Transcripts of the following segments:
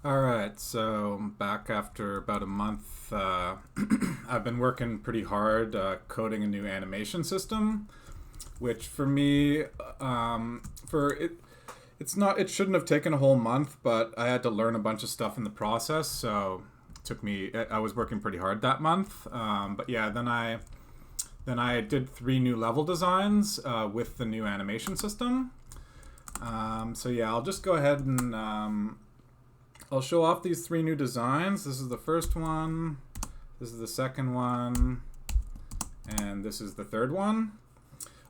Alright, so back after about a month, I've been working pretty hard coding a new animation system, which for me, for it, it shouldn't have taken a whole month, but I had to learn a bunch of stuff in the process, so it took me, I was working pretty hard that month. But yeah, then I did 3 new level designs with the new animation system. So yeah, I'll just go ahead and I'll show off these 3 new designs. This is the first one, this is the second one, and this is the third one.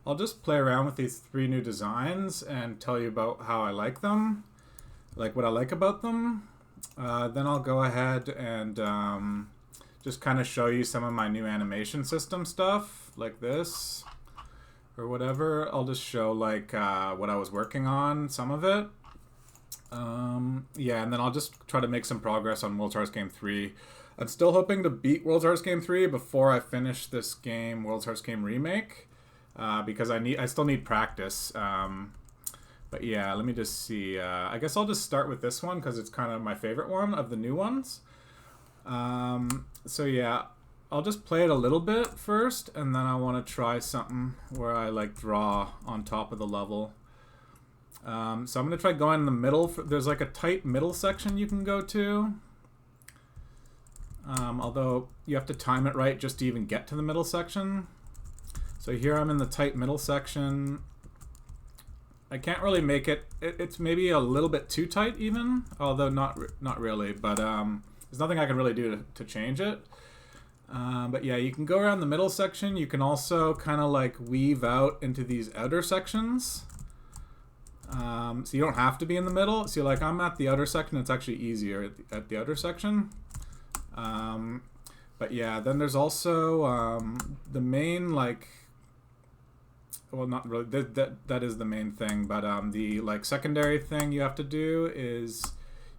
I'll just play around with these 3 new designs and tell you about how I like them, like what I like about them. Then I'll go ahead and just kind of show you some of my new animation system stuff, like this, or whatever. I'll just show like what I was working on, some of it. Yeah, and then I'll just try to make some progress on World's Hardest Game 3. I'm still hoping to beat World's Hardest Game 3 before I finish this game, World's Hardest Game Remake, because I still need practice. But yeah, let me just see. I guess I'll just start with this one because it's kind of my favorite one of the new ones. So yeah, I'll just play it a little bit first, and then I want to try something where I like draw on top of the level. So I'm going to try going in the middle. There's like a tight middle section you can go to. Although you have to time it right just to even get to the middle section. So here I'm in the tight middle section. I can't really make it. It's maybe a little bit too tight even, although not really. But there's nothing I can really do to change it. But yeah, you can go around the middle section. You can also kind of like weave out into these outer sections. So you don't have to be in the middle. So like I'm at the outer section, it's actually easier at the outer section. But yeah, then there's also the main like, well, not really, that is the main thing, but the like secondary thing you have to do is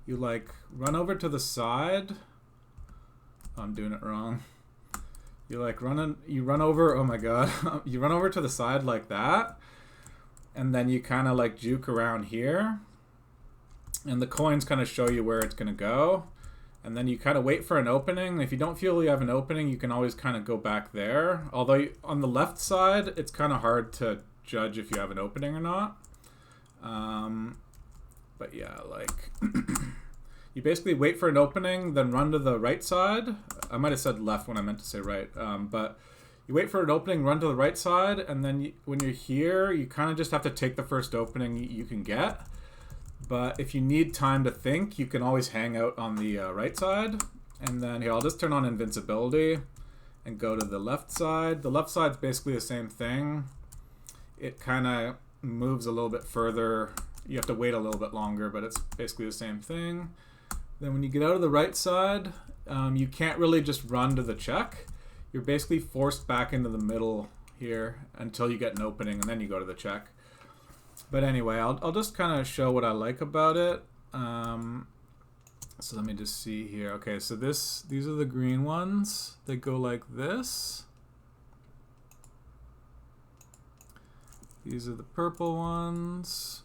you like run over to the side. Oh, I'm doing it wrong. You like you run over, oh my god, you run over to the side like that. And then you kind of like juke around here, and the coins kind of show you where it's going to go. And then you kind of wait for an opening. If you don't feel you have an opening, you can always kind of go back there. Although on the left side, it's kind of hard to judge if you have an opening or not. But yeah, like you basically wait for an opening, then run to the right side. I might have said left when I meant to say right, but you wait for an opening, run to the right side, and then when you're here, you kind of just have to take the first opening you can get. But if you need time to think, you can always hang out on the right side. And then here, I'll just turn on invincibility and go to the left side. The left side's basically the same thing. It kind of moves a little bit further. You have to wait a little bit longer, but it's basically the same thing. Then when you get out of the right side, you can't really just run to the check. You're basically forced back into the middle here until you get an opening, and then you go to the check. But anyway, I'll just kind of show what I like about it. So let me just see here. Okay, so these are the green ones. They go like this. These are the purple ones.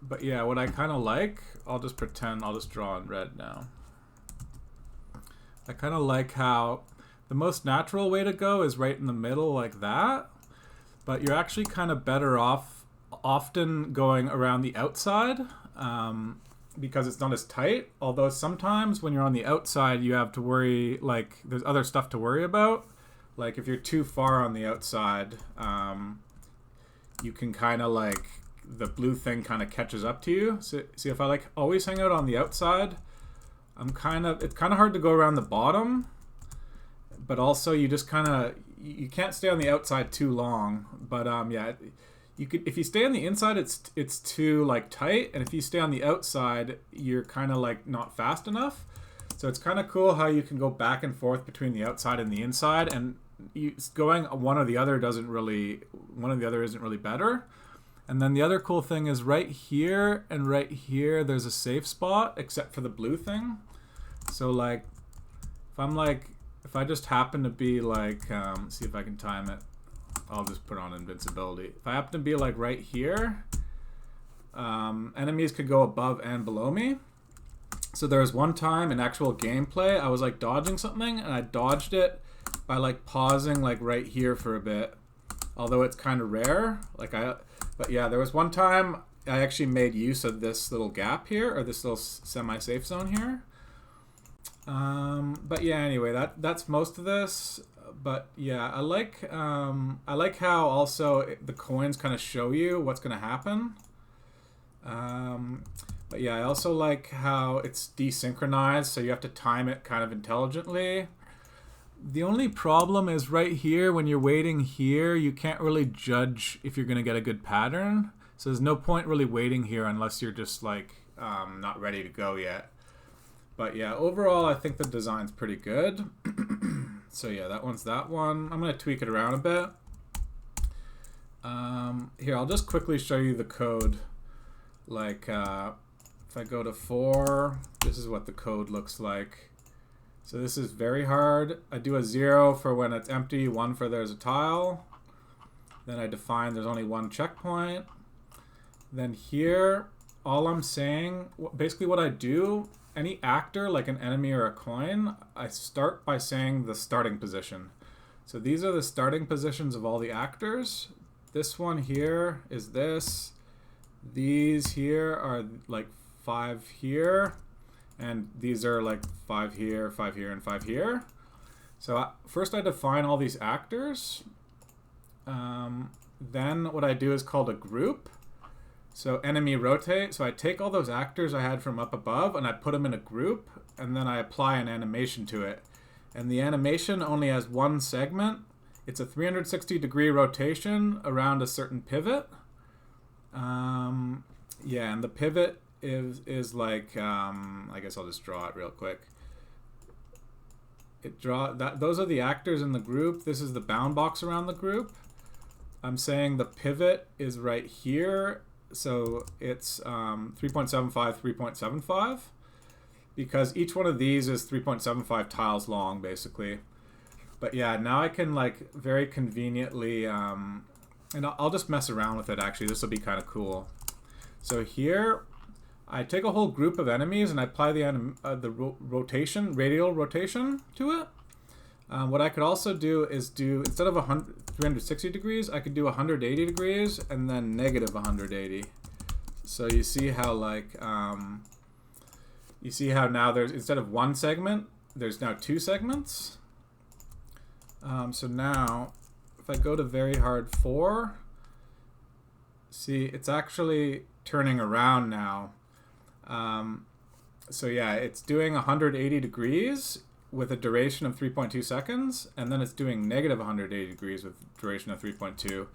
But yeah, what I kind of like, I'll just pretend, I'll just draw in red now. I kind of like how the most natural way to go is right in the middle like that. But you're actually kind of better off often going around the outside because it's not as tight. Although sometimes when you're on the outside, you have to worry, like there's other stuff to worry about. Like if you're too far on the outside, you can kind of like, the blue thing kind of catches up to you. So see, if I like always hang out on the outside, it's kind of hard to go around the bottom, but also you just kind of, you can't stay on the outside too long. But yeah, you could, if you stay on the inside, it's too like tight, and if you stay on the outside, you're kind of like not fast enough. So it's kind of cool how you can go back and forth between the outside and the inside, and going one or the other isn't really better. And then the other cool thing is right here and right here, there's a safe spot, except for the blue thing. So like, if I just happen to be like, see if I can time it. I'll just put on invincibility. If I happen to be like right here, enemies could go above and below me. So there was one time in actual gameplay, I was like dodging something, and I dodged it by like pausing like right here for a bit. Although it's kind of rare, but yeah, there was one time I actually made use of this little gap here, or this little semi-safe zone here. But yeah, anyway, that's most of this. But yeah, I like how also the coins kind of show you what's gonna happen. But yeah, I also like how it's desynchronized, so you have to time it kind of intelligently. The only problem is right here, when you're waiting here, you can't really judge if you're gonna get a good pattern. So there's no point really waiting here unless you're just like not ready to go yet. But yeah, overall I think the design's pretty good. So yeah, that one's that one. I'm gonna tweak it around a bit. Here, I'll just quickly show you the code. Like if I go to 4, this is what the code looks like. So this is very hard. I do a 0 for when it's empty, 1 for there's a tile. Then I define there's only one checkpoint. Then here, all I'm saying, basically what I do, any actor, like an enemy or a coin, I start by saying the starting position. So these are the starting positions of all the actors. This one here is this. These here are like 5 here. And these are like 5 here, 5 here, and 5 here. So first I define all these actors. Then what I do is called a group. So enemy rotate. So I take all those actors I had from up above and I put them in a group, and then I apply an animation to it. And the animation only has one segment. It's a 360-degree rotation around a certain pivot. Yeah, and the pivot is like I guess I'll just draw it real quick. Those are the actors in the group. This is the bound box around the group. I'm saying the pivot is right here, so it's 3.75, 3.75, because each one of these is 3.75 tiles long, basically. But yeah, now I can like very conveniently, and I'll just mess around with it. Actually, this will be kind of cool. So here, I take a whole group of enemies and I apply the rotation, radial rotation to it. What I could also do is instead of 360 degrees, I could do 180 degrees and then negative 180. So you see how like now there's, instead of one segment, there's now 2 segments. So now if I go to very hard 4, see it's actually turning around now. So yeah, it's doing 180 degrees with a duration of 3.2 seconds, and then it's doing negative 180 degrees with a duration of 3.2.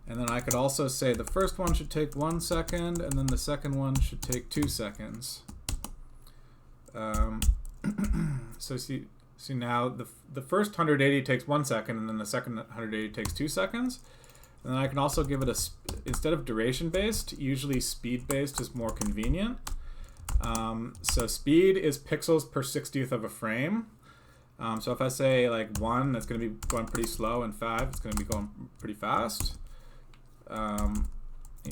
And then I could also say the first one should take 1 second, and then the second one should take 2 seconds. So see now the first 180 takes 1 second, and then the second 180 takes 2 seconds. And then I can also give it instead of duration based, usually speed based is more convenient. So speed is pixels per 60th of a frame. So if I say like 1, it's going to be going pretty slow, and 5, it's going to be going pretty fast.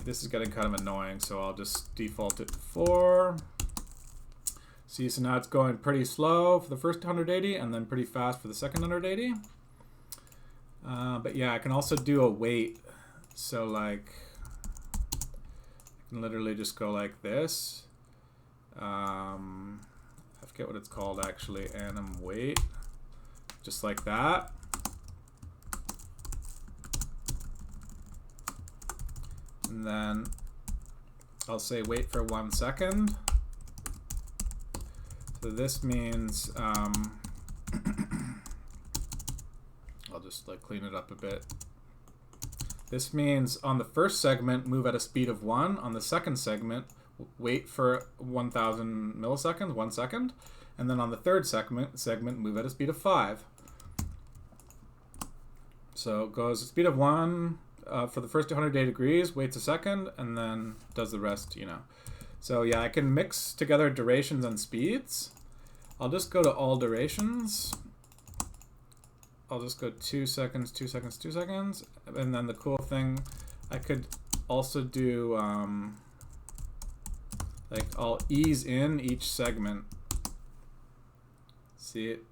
This is getting kind of annoying, so I'll just default it to 4. See, so now it's going pretty slow for the first 180 and then pretty fast for the second 180. But yeah, I can also do a wait. So like, I can literally just go like this. I forget what it's called actually, anim wait. Just like that. And then I'll say wait for 1 second. So this means I'll just like clean it up a bit. This means on the first segment move at a speed of 1. On the second segment wait for 1000 milliseconds, 1 second, and then on the third segment move at a speed of 5. So it goes at speed of 1 for the first 180 degrees, waits a second, and then does the rest, you know. So yeah, I can mix together durations and speeds. I'll just go to all durations. I'll just go 2 seconds, 2 seconds, 2 seconds. And then the cool thing, I could also do, like I'll ease in each segment. See it?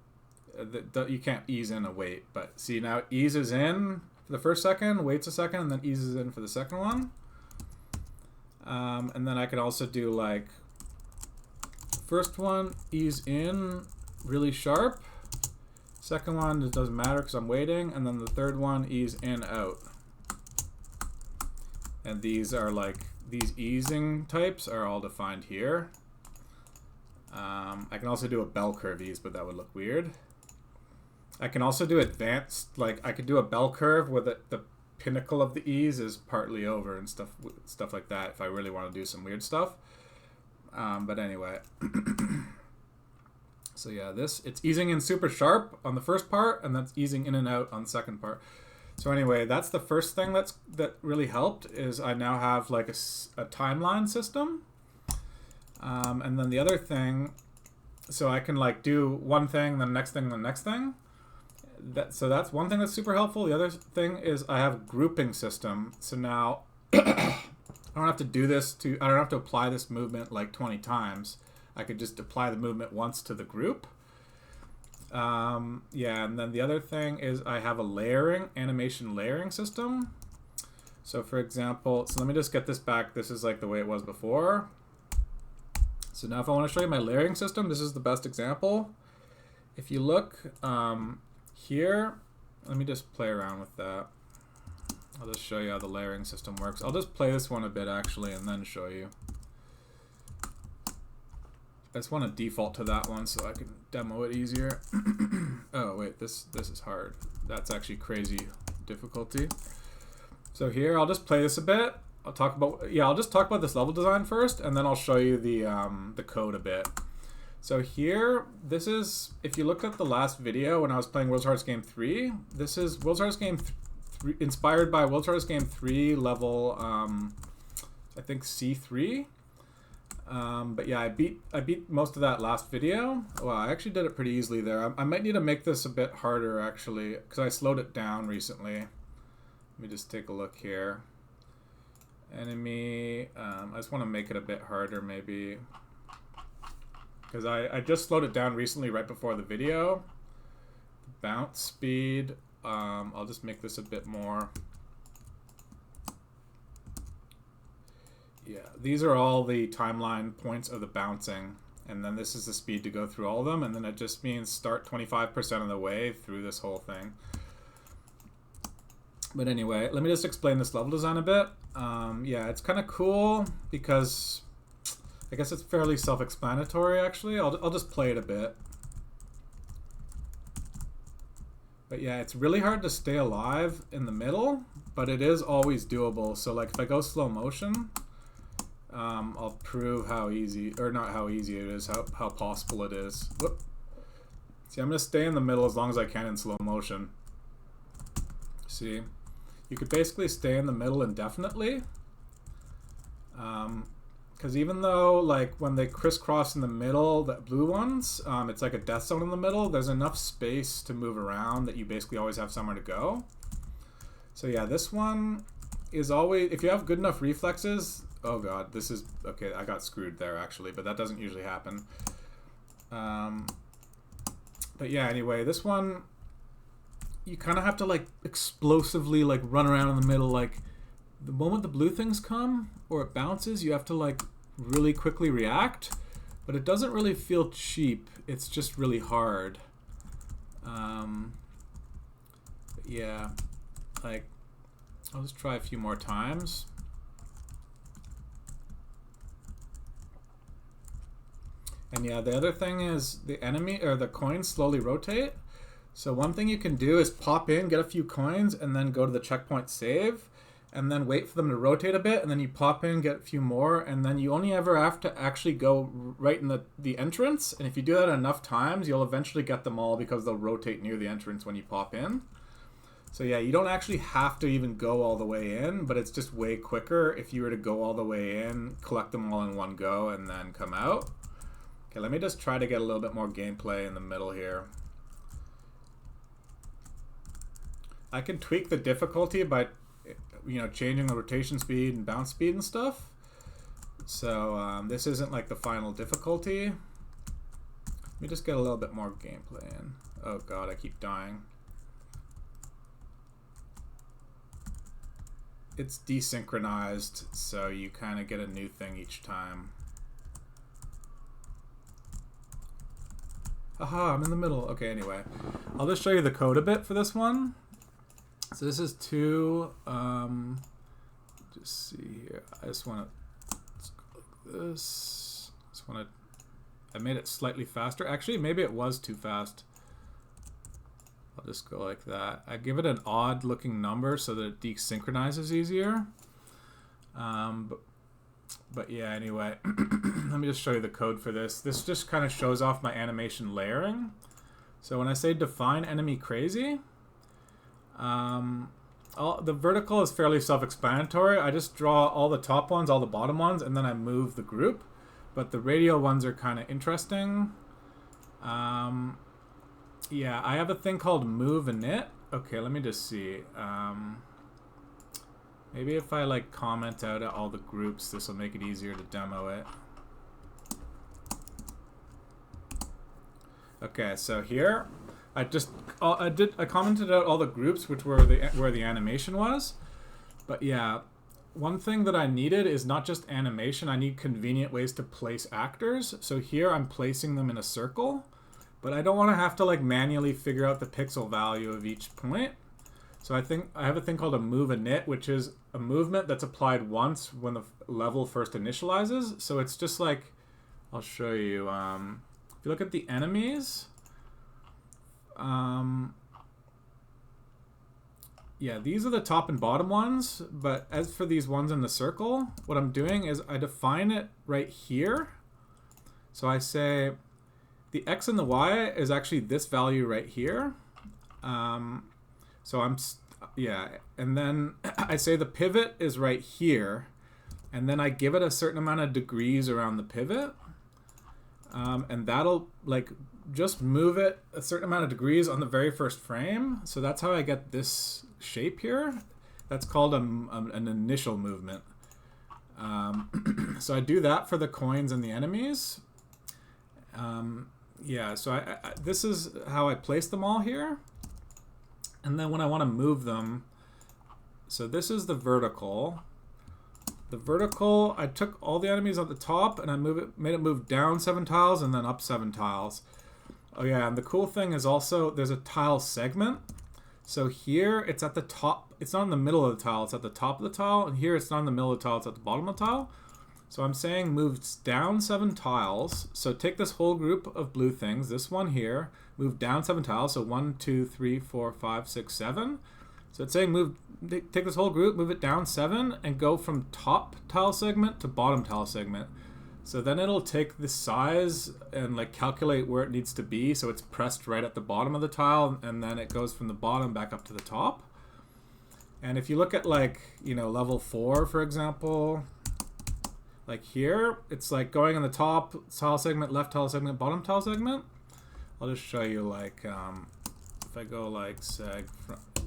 You can't ease in a wait, but see now it eases in for the first second, waits a second, and then eases in for the second one. And then I can also do like first one, ease in really sharp. Second one, it doesn't matter because I'm waiting. And then the third one, ease in, out. And these are like, these easing types are all defined here. I can also do a bell curve ease, but that would look weird. I can also do advanced, like I could do a bell curve where the pinnacle of the ease is partly over and stuff like that if I really want to do some weird stuff. But anyway. So yeah, it's easing in super sharp on the first part, and that's easing in and out on the second part. So anyway, that's the first thing that really helped, is I now have like a timeline system. And then the other thing, so I can like do one thing, the next thing, the next thing. So that's one thing that's super helpful. The other thing is I have a grouping system. So now I don't have to do this I don't have to apply this movement like 20 times. I could just apply the movement once to the group. Yeah, and then the other thing is I have a animation layering system. So for example, so let me just get this back. This is like the way it was before. So now if I want to show you my layering system, this is the best example. If you look here, let me just play around with that. I'll just show you how the layering system works. I'll just play this one a bit actually and then show you. I just want to default to that one so I can demo it easier. Oh wait, this is hard. That's actually crazy difficulty. So here, I'll just play this a bit. I'll just talk about this level design first, and then I'll show you the code a bit. So here, this is, if you look at the last video when I was playing World's Hardest Game 3, this is World's Hardest Game 3, inspired by World's Hardest Game 3 level, I think C3. But yeah, I beat most of that last video. Well, I actually did it pretty easily there. I might need to make this a bit harder actually, because I slowed it down recently. Let me just take a look here. Enemy, I just want to make it a bit harder maybe, because I just slowed it down recently right before the video. Bounce speed, I'll just make this a bit more. Yeah, these are all the timeline points of the bouncing, and then this is the speed to go through all of them, and then it just means start 25% of the way through this whole thing. But anyway, let me just explain this level design a bit. Yeah, it's kind of cool because I guess it's fairly self-explanatory actually. I'll just play it a bit. But yeah, it's really hard to stay alive in the middle, but it is always doable. So like if I go slow motion, I'll prove how easy, or not how easy it is, how possible it is. Whoop. See, I'm going to stay in the middle as long as I can in slow motion. See, you could basically stay in the middle indefinitely. Because even though, like, when they crisscross in the middle, the blue ones, it's like a death zone in the middle, there's enough space to move around that you basically always have somewhere to go. So yeah, this one is always, if you have good enough reflexes, oh god, this is, okay, I got screwed there actually, but that doesn't usually happen. But yeah, anyway, this one, you kind of have to like explosively like run around in the middle. Like the moment the blue things come or it bounces, you have to like really quickly react, but it doesn't really feel cheap. It's just really hard. Yeah, like I'll just try a few more times. And yeah, the other thing is the enemy or the coins slowly rotate. So one thing you can do is pop in, get a few coins, and then go to the checkpoint save, and then wait for them to rotate a bit, and then you pop in, get a few more, and then you only ever have to actually go right in the entrance. And if you do that enough times, you'll eventually get them all because they'll rotate near the entrance when you pop in. So yeah, you don't actually have to even go all the way in, but it's just way quicker if you were to go all the way in, collect them all in one go, and then come out. Okay, let me just try to get a little bit more gameplay in the middle here. I can tweak the difficulty by, changing the rotation speed and bounce speed and stuff. So this isn't like the final difficulty. Let me just get a little bit more gameplay in. Oh god, I keep dying. It's desynchronized, so you kind of get a new thing each time. Aha, I'm in the middle. Okay, anyway. I'll just show you the code a bit for this one. So this is just see here. I just want to, let's go like this. I made it slightly faster. Actually, maybe it was too fast. I'll just go like that. I give it an odd looking number so that it desynchronizes easier. But yeah, anyway, let me just show you the code for this. This just kind of shows off my animation layering. So when I say define enemy crazy, the vertical is fairly self-explanatory. I just draw all the top ones, all the bottom ones, and then I move the group. But the radial ones are kind of interesting. Yeah, I have a thing called move init. Okay, let me just see. Maybe if I like comment out at all the groups, this will make it easier to demo it. Okay, so here I commented out all the groups which were where the animation was. But yeah, one thing that I needed is not just animation. I need convenient ways to place actors. So here I'm placing them in a circle. But I don't want to have to like manually figure out the pixel value of each point. So I have a thing called a move init, which is a movement that's applied once when the level first initializes. So it's just like, I'll show you. If you look at the enemies, yeah, these are the top and bottom ones. But as for these ones in the circle, what I'm doing is I define it right here. So I say, the X and the Y is actually this value right here. So yeah, and then I say the pivot is right here, and then I give it a certain amount of degrees around the pivot, and that'll like just move it a certain amount of degrees on the very first frame. So that's how I get this shape here. That's called an initial movement. So I do that for the coins and the enemies. Yeah, so this is how I place them all here. And then when I want to move them, so this is the vertical. The vertical, I took all the enemies at the top and I made it move down 7 tiles and then up 7 tiles. Oh yeah, and the cool thing is also there's a tile segment. So here it's at the top, it's not in the middle of the tile, it's at the top of the tile, and here it's not in the middle of the tile, it's at the bottom of the tile. So I'm saying moves down 7 tiles. So take this whole group of blue things, this one here, move down 7 tiles. So 1, 2, 3, 4, 5, 6, 7. So it's saying take this whole group, move it down 7, and go from top tile segment to bottom tile segment. So then it'll take the size and like calculate where it needs to be. So it's pressed right at the bottom of the tile, and then it goes from the bottom back up to the top. And if you look at like, level 4, for example, like here, it's like going on the top tile segment, left tile segment, bottom tile segment. I'll just show you like, if I go like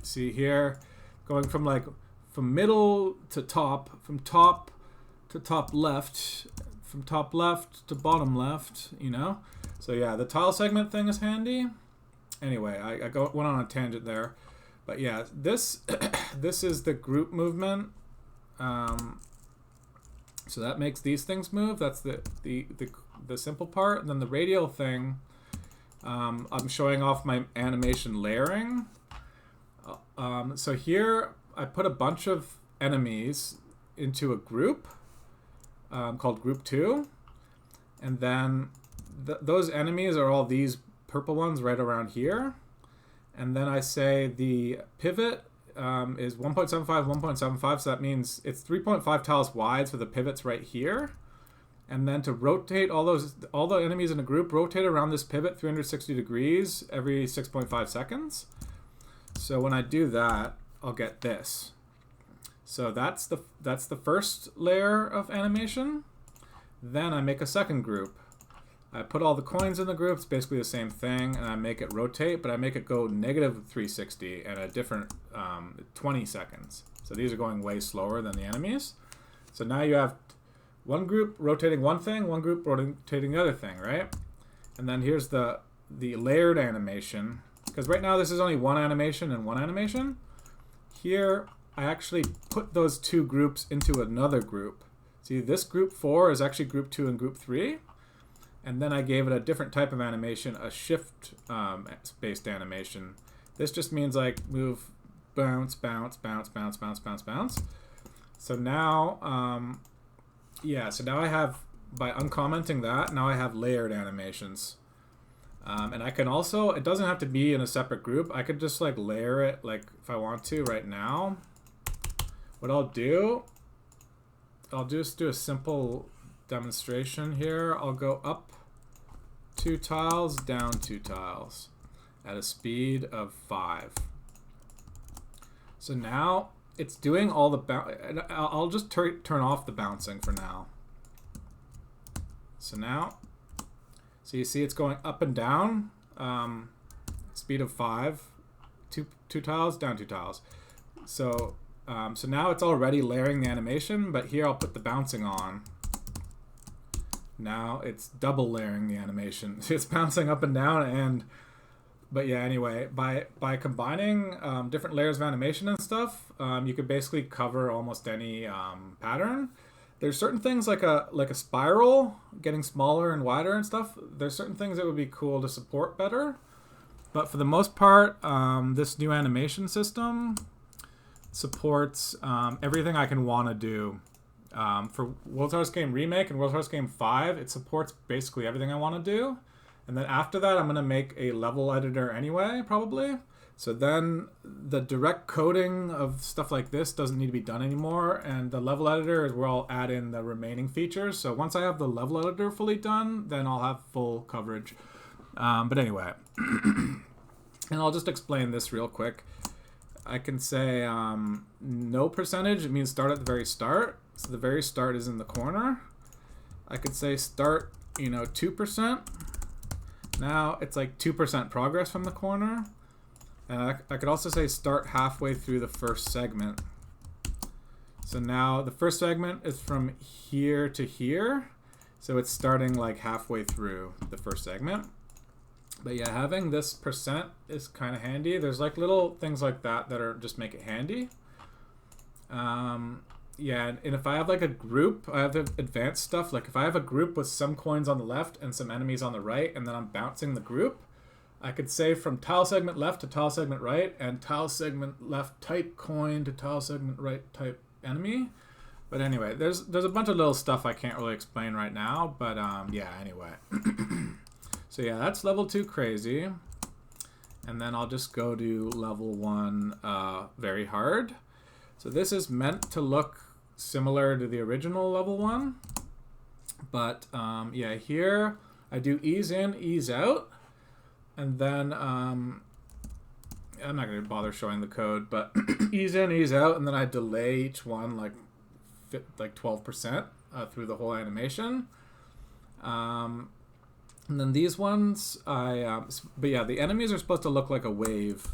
see here, going from middle to top, from top to top left, from top left to bottom left, So yeah, the tile segment thing is handy. Anyway, I went on a tangent there. But yeah, this is the group movement. So that makes these things move. That's the simple part. And then the radial thing, I'm showing off my animation layering. So here I put a bunch of enemies into a group called group 2. And then those enemies are all these purple ones right around here. And then I say the pivot is 1.75, 1.75, so that means it's 3.5 tiles wide, so the pivot's right here. And then to rotate all the enemies in a group, rotate around this pivot 360 degrees every 6.5 seconds. So when I do that, I'll get this. So that's the first layer of animation. Then I make a second group. I put all the coins in the group. It's basically the same thing, and I make it rotate, but I make it go negative 360 at a different 20 seconds. So these are going way slower than the enemies. So now you have one group rotating one thing, one group rotating the other thing, right? And then here's the layered animation. Because right now this is only one animation and one animation. Here, I actually put those two groups into another group. See, this group 4 is actually group 2 and group 3. And then I gave it a different type of animation, a shift-based animation. This just means like move, bounce, bounce, bounce, bounce, bounce, bounce, bounce. So now, so now I have, by uncommenting that, now I have layered animations. And I can also, it doesn't have to be in a separate group. I could just like layer it, like if I want to right now. What I'll just do a simple demonstration here. I'll go up 2 tiles, down 2 tiles at a speed of 5. So now it's doing all the I'll just turn off the bouncing for now. So now, so you see it's going up and down, speed of 5, 2 tiles, down 2 tiles. So so now it's already layering the animation, but here I'll put the bouncing on. Now it's double layering the animation. It's bouncing up and down, but yeah, anyway, by combining different layers of animation and stuff, you could basically cover almost any pattern. There's certain things like a spiral getting smaller and wider and stuff. There's certain things that would be cool to support better, but for the most part, this new animation system supports everything I can want to do. For World Hearts Game Remake and World Hearts Game 5, it supports basically everything I want to do. And then after that, I'm going to make a level editor anyway, probably. So then the direct coding of stuff like this doesn't need to be done anymore. And the level editor is where I'll add in the remaining features. So once I have the level editor fully done, then I'll have full coverage. But anyway, and I'll just explain this real quick. I can say no percentage. It means start at the very start. So the very start is in the corner. I could say start, 2%. Now it's like 2% progress from the corner. And I could also say start halfway through the first segment. So now the first segment is from here to here. So it's starting like halfway through the first segment. But yeah, having this percent is kind of handy. There's like little things like that are just make it handy. Yeah, and if I have like a group, I have the advanced stuff. Like if I have a group with some coins on the left and some enemies on the right, and then I'm bouncing the group, I could say from tile segment left to tile segment right, and tile segment left type coin to tile segment right type enemy. But anyway, there's a bunch of little stuff I can't really explain right now. But yeah, anyway. So yeah, that's level 2 crazy. And then I'll just go to level 1 very hard. So this is meant to look similar to the original level 1. But yeah, here I do ease in, ease out. And then I'm not going to bother showing the code, but ease in, ease out. And then I delay each one like 12% through the whole animation. And then these ones, but yeah, the enemies are supposed to look like a wave.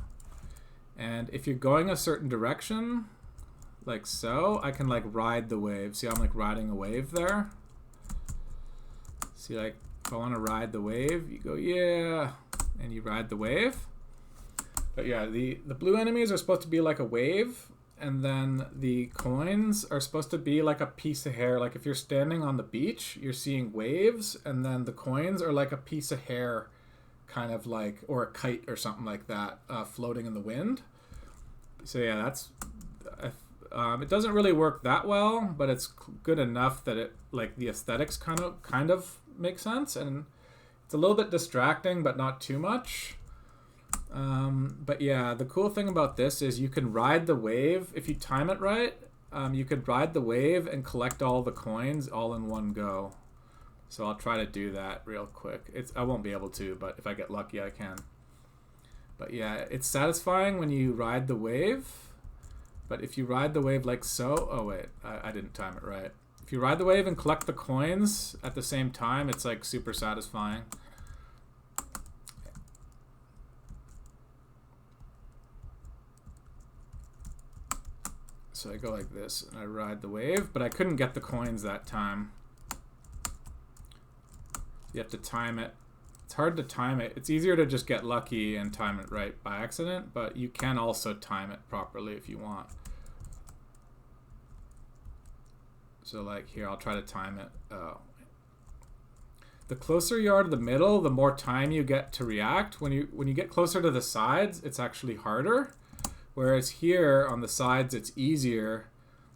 And if you're going a certain direction, like so, I can like ride the wave. See, I'm like riding a wave there. See, like if I want to ride the wave, you go, yeah, and you ride the wave. But yeah, the blue enemies are supposed to be like a wave. And then the coins are supposed to be like a piece of hair. Like if you're standing on the beach, you're seeing waves, and then the coins are like a piece of hair, kind of like, or a kite or something like that, floating in the wind. So yeah, that's, it doesn't really work that well, but it's good enough that it, like the aesthetics kind of make sense, and it's a little bit distracting, but not too much. But yeah, the cool thing about this is you can ride the wave. If you time it right, you could ride the wave and collect all the coins all in one go. So I'll try to do that real quick. I won't be able to, but if I get lucky, I can. But yeah, it's satisfying when you ride the wave. But if you ride the wave like so, oh wait, I didn't time it right. If you ride the wave and collect the coins at the same time, it's like super satisfying. So I go like this and I ride the wave, but I couldn't get the coins that time. You have to time it. It's hard to time it. It's easier to just get lucky and time it right by accident, but you can also time it properly if you want. So like here, I'll try to time it. The closer you are to the middle, the more time you get to react. When you get closer to the sides, it's actually harder. Whereas here on the sides, it's easier,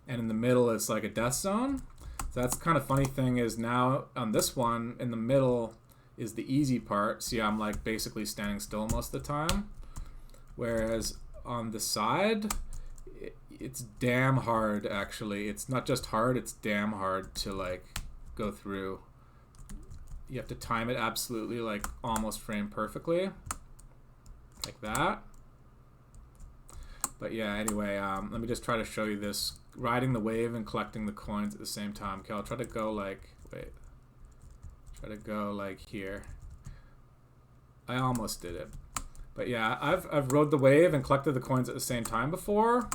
and in the middle, it's like a death zone. So that's the kind of funny thing is now on this one, in the middle is the easy part. See, I'm like basically standing still most of the time. Whereas on the side, it's damn hard actually. It's not just hard, it's damn hard to like go through. You have to time it absolutely like almost frame perfectly. Like that. But yeah, anyway, let me just try to show you this. Riding the wave and collecting the coins at the same time. Okay, I'll try to go like, try to go like here. I almost did it. But yeah, I've rode the wave and collected the coins at the same time before.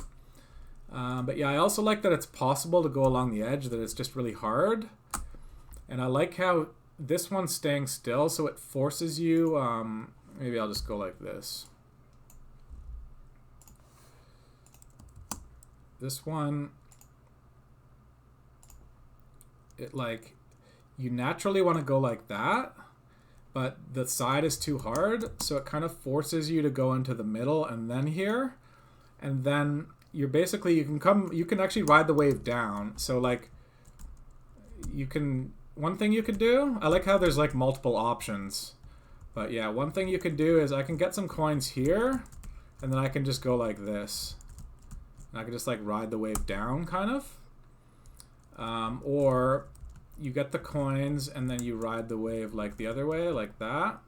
But yeah, I also like that it's possible to go along the edge, that it's just really hard. And I like how this one's staying still, so it forces you, maybe I'll just go like this. This one, it like, you naturally want to go like that, but the side is too hard, so it kind of forces you to go into the middle and then here, and then you're basically, you can actually ride the wave down. So like, you can, one thing you could do, I like how there's like multiple options, but yeah, one thing you could do is I can get some coins here, and then I can just go like this. I can just like ride the wave down kind of. Or you get the coins and then you ride the wave like the other way, like that.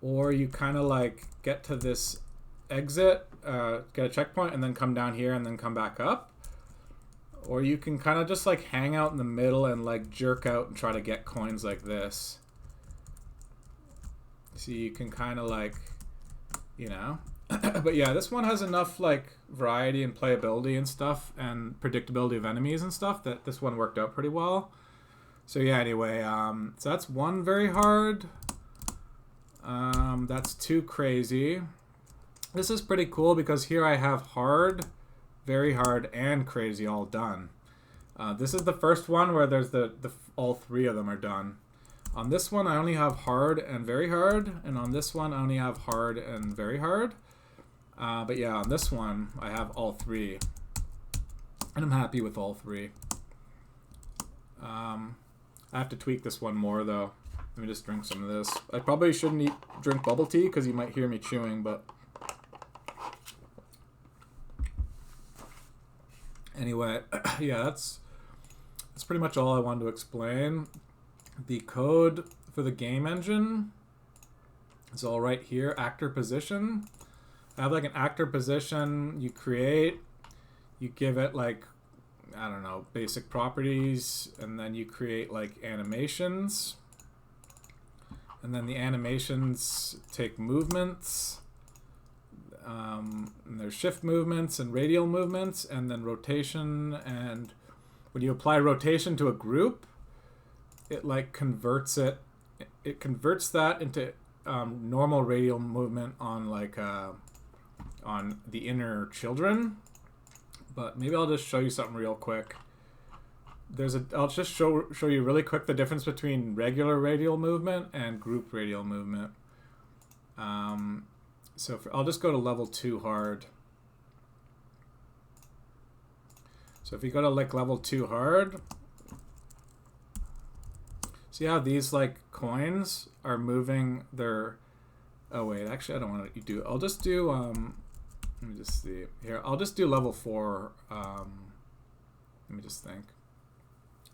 Or you kind of like get to this exit, get a checkpoint and then come down here and then come back up. Or you can kind of just like hang out in the middle and like jerk out and try to get coins like this. So you can kind of like, you know. But yeah, this one has enough like variety and playability and stuff and predictability of enemies and stuff that this one worked out pretty well. So yeah, anyway, so that's one very hard. That's two crazy. This is pretty cool because here I have hard, very hard, and crazy all done. This is the first one where there's all three of them are done. On this one, I only have hard and very hard, and on this one, I only have hard and very hard. But yeah, on this one, I have all three. And I'm happy with all three. I have to tweak this one more, though. Let me just drink some of this. I probably shouldn't drink bubble tea, because you might hear me chewing, but... Anyway, yeah, that's pretty much all I wanted to explain. The code for the game engine is all right here. Actor position. I have like an actor position you create. You give it like, I don't know, basic properties, and then you create like animations. And then the animations take movements. And there's shift movements and radial movements, and then rotation. And when you apply rotation to a group, it like converts it. It converts that into normal radial movement on like on the inner children. But maybe I'll just show you something real quick. I'll just show you really quick the difference between regular radial movement and group radial movement. So I'll just go to level 2 hard. So if you go to like level 2 hard, see how these like coins are moving their, oh wait, actually I don't want to do, I'll just do, let me just see here, I'll just do level 4, let me just think.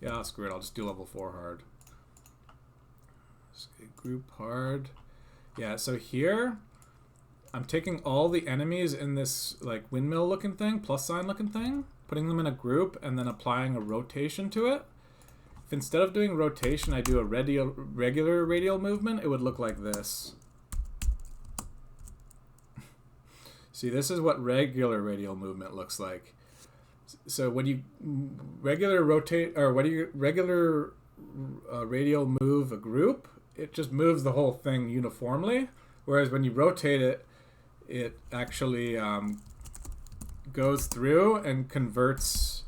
Yeah, screw it, I'll just do level 4 hard. Group hard. Yeah, so here, I'm taking all the enemies in this like windmill looking thing, plus sign looking thing, putting them in a group and then applying a rotation to it. If instead of doing rotation, I do a regular radial movement, it would look like this. See, this is what regular radial movement looks like. So when you regular radial move a group, it just moves the whole thing uniformly. Whereas when you rotate it, it actually goes through and converts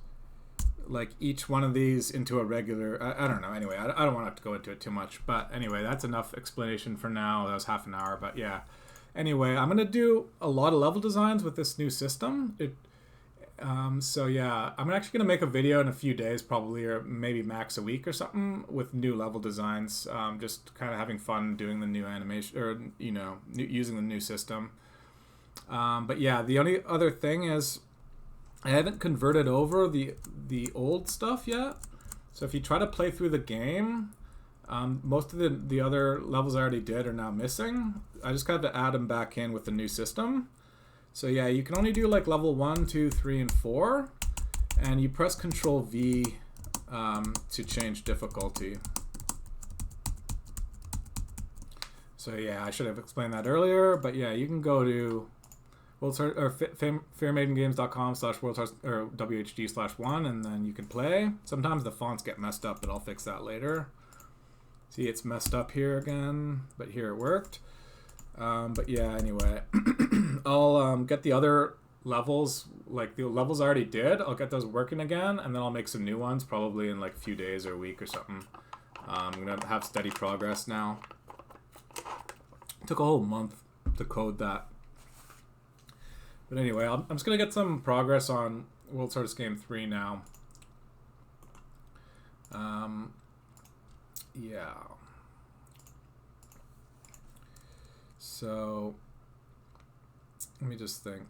like each one of these into a regular, I don't know, anyway, I don't want to have to go into it too much, but anyway, that's enough explanation for now. That was half an hour, but yeah. Anyway, I'm going to do a lot of level designs with this new system. So yeah, I'm actually going to make a video in a few days probably, or maybe max a week or something, with new level designs. Just kind of having fun doing the new animation, or, you know, using the new system. But yeah, the only other thing is I haven't converted over the old stuff yet. So if you try to play through the game, most of the other levels I already did are now missing. I just got to add them back in with the new system. So yeah, you can only do like level 1, 2, 3, and 4. And you press ctrl+V to change difficulty. So yeah, I should have explained that earlier. But yeah, you can go to fairmaidengames.com/WHG/1 and then you can play. Sometimes the fonts get messed up, but I'll fix that later. See, it's messed up here again, but here it worked. But yeah, anyway, I'll get the other levels, like the levels I already did, I'll get those working again, and then I'll make some new ones, probably in like a few days or a week or something. I'm going to have steady progress now. It took a whole month to code that. But anyway, I'm just going to get some progress on World Source Game 3 now. Yeah. So, let me just think.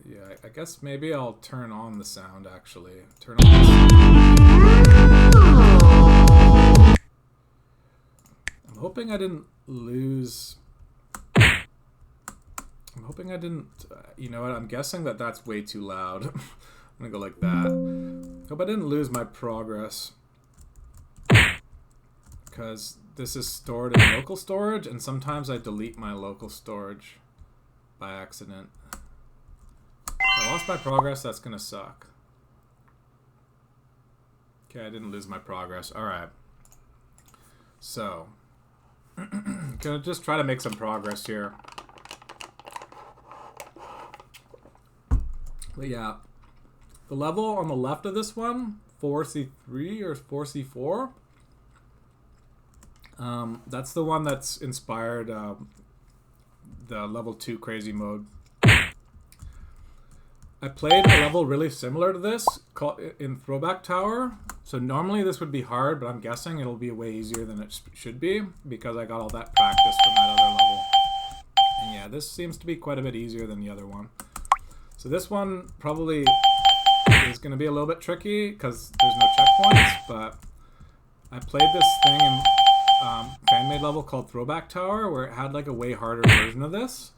Yeah, I guess maybe I'll turn on the sound, actually. Turn on the sound. I'm hoping I didn't lose... I'm hoping I didn't... you know what? I'm guessing that that's way too loud. I'm going to go like that. Hope I didn't lose my progress. Because this is stored in local storage, and sometimes I delete my local storage by accident. If I lost my progress, that's gonna suck. Okay, I didn't lose my progress. Alright. So, gonna just try to make some progress here. But yeah, the level on the left of this one, 4C3 or 4C4, that's the one that's inspired the level 2 crazy mode. I played a level really similar to this called in Throwback Tower. So normally this would be hard, but I'm guessing it'll be way easier than it should be because I got all that practice from that other level. And yeah, this seems to be quite a bit easier than the other one. So this one probably is going to be a little bit tricky because there's no checkpoints, but I played this thing in fan-made level called Throwback Tower where it had like a way harder version of this.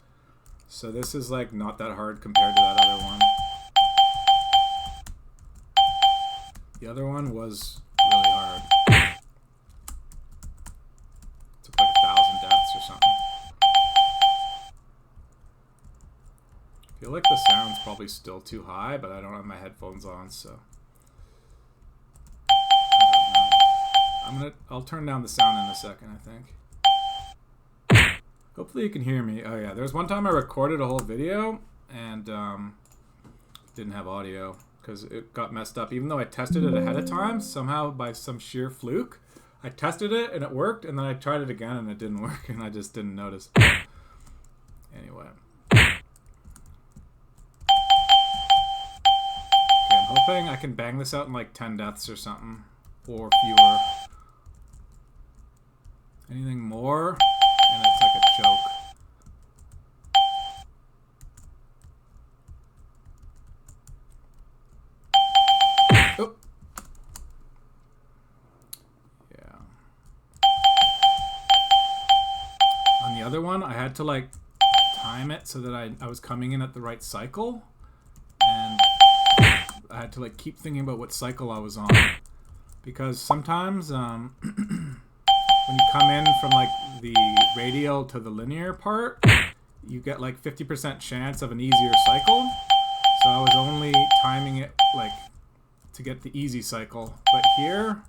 So this is like not that hard compared to that other one. The other one was really hard. Took like 1,000 deaths or something. I feel like the sound's probably still too high, but I don't have my headphones on, so I don't know. I'll turn down the sound in a second, I think. Hopefully you can hear me. Oh yeah, there was one time I recorded a whole video and didn't have audio because it got messed up. Even though I tested it ahead of time, somehow by some sheer fluke, I tested it and it worked, and then I tried it again and it didn't work, and I just didn't notice. Anyway. Okay, I'm hoping I can bang this out in like 10 deaths or something, or fewer. Anything more? And it's like a choke. Oh. Yeah. On the other one, I had to like time it so that I was coming in at the right cycle. And I had to like keep thinking about what cycle I was on, because sometimes when you come in from like the radial to the linear part, you get like 50% chance of an easier cycle. So I was only timing it like to get the easy cycle, but here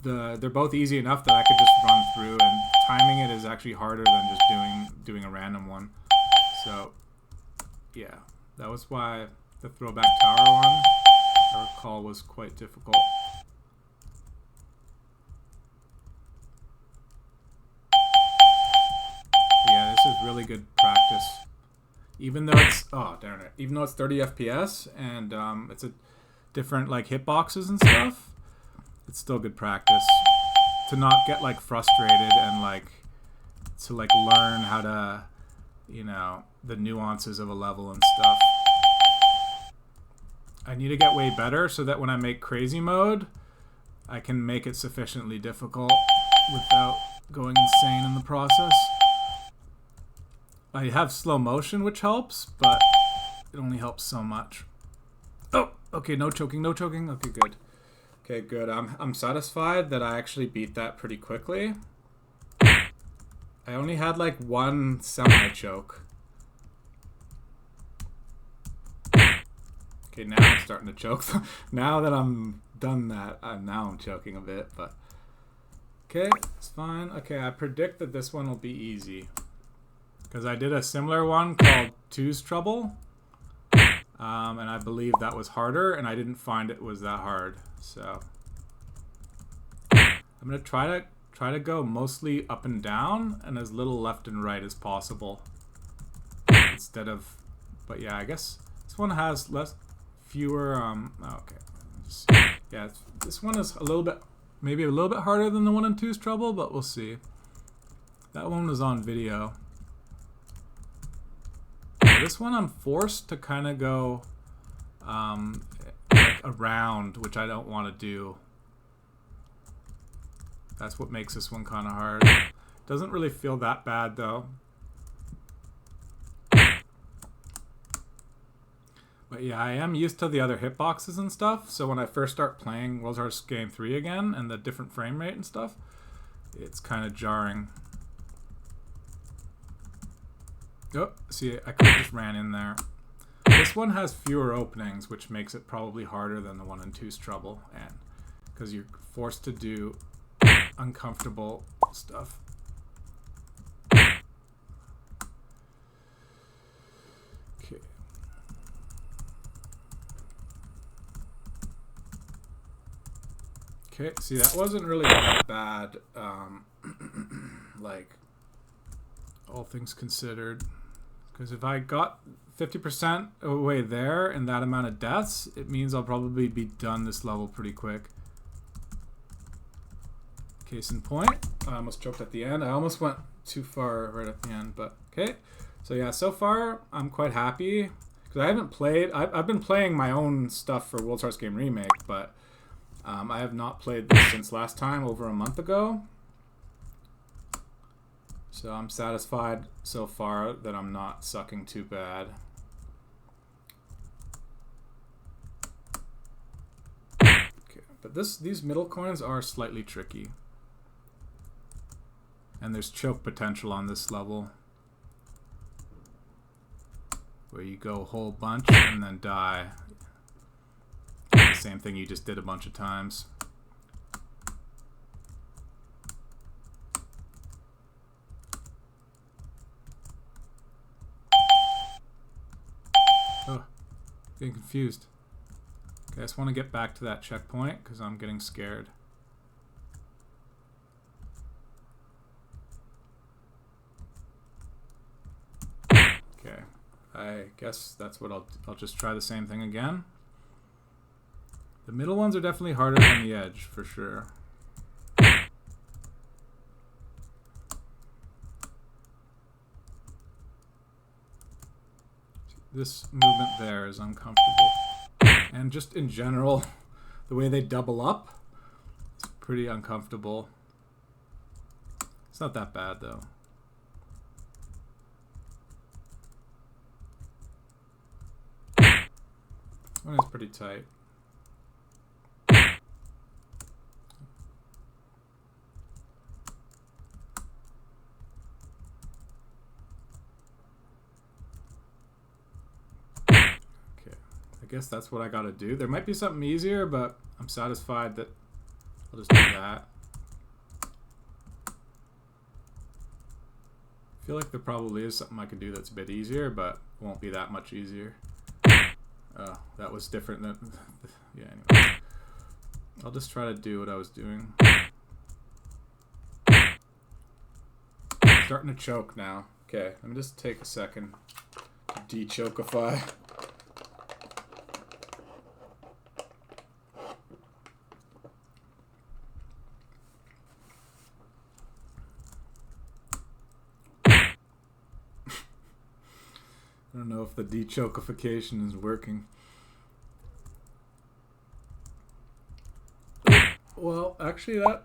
they're both easy enough that I could just run through, and timing it is actually harder than just doing a random one. So yeah, that was why the throwback tower one, I recall, was quite difficult. Yeah, this is really good practice. Even though it's, oh darn it, even though it's 30 FPS and it's a different like hitboxes and stuff, it's still good practice to not get like frustrated and like to like learn how to, you know, the nuances of a level and stuff. I need to get way better so that when I make crazy mode, I can make it sufficiently difficult without going insane in the process. I have slow motion, which helps, but it only helps so much. Oh, okay, no choking, no choking. Okay, good. Okay, good. I'm satisfied that I actually beat that pretty quickly. I only had like one semi-choke. Okay, now I'm starting to choke. Now that I'm done that, now I'm choking a bit, but okay, it's fine. Okay, I predict that this one will be easy, because I did a similar one called Two's Trouble, and I believe that was harder, and I didn't find it was that hard. So I'm gonna try to go mostly up and down and as little left and right as possible instead of. But yeah, I guess this one has fewer. Okay, yeah, this one is a little bit, maybe a little bit harder than the one in Two's Trouble, but we'll see. That one was on video. This one I'm forced to kind of go like around, which I don't want to do. That's what makes this one kind of hard. Doesn't really feel that bad though. But yeah, I am used to the other hitboxes and stuff, so when I first start playing WHG3 again and the different frame rate and stuff, it's kind of jarring. Oh, see, I could have just ran in there. This one has fewer openings, which makes it probably harder than the one in Two's Trouble, and because you're forced to do uncomfortable stuff. Okay. Okay, see, that wasn't really that bad, like, all things considered. Because if I got 50% away there and that amount of deaths, it means I'll probably be done this level pretty quick. Case in point, I almost choked at the end. I almost went too far right at the end, but okay. So yeah, so far I'm quite happy because I haven't played. I've been playing my own stuff for WHG Remake, but I have not played this since last time, over a month ago. So I'm satisfied so far that I'm not sucking too bad. Okay, but these middle coins are slightly tricky. And there's choke potential on this level, where you go a whole bunch and then die. The same thing you just did a bunch of times. Oh, getting confused. Okay, I just want to get back to that checkpoint because I'm getting scared. Okay, I guess that's what I'll just try the same thing again. The middle ones are definitely harder than the edge, for sure. This movement there is uncomfortable. And just in general, the way they double up is pretty uncomfortable. It's not that bad though. One is pretty tight. I guess that's what I gotta do. There might be something easier, but I'm satisfied that I'll just do that. I feel like there probably is something I could do that's a bit easier, but won't be that much easier. Oh, that was different than... yeah, anyway. I'll just try to do what I was doing. I'm starting to choke now. Okay, let me just take a second to de-chokify. I don't know if the de-chokification is working. Well, actually that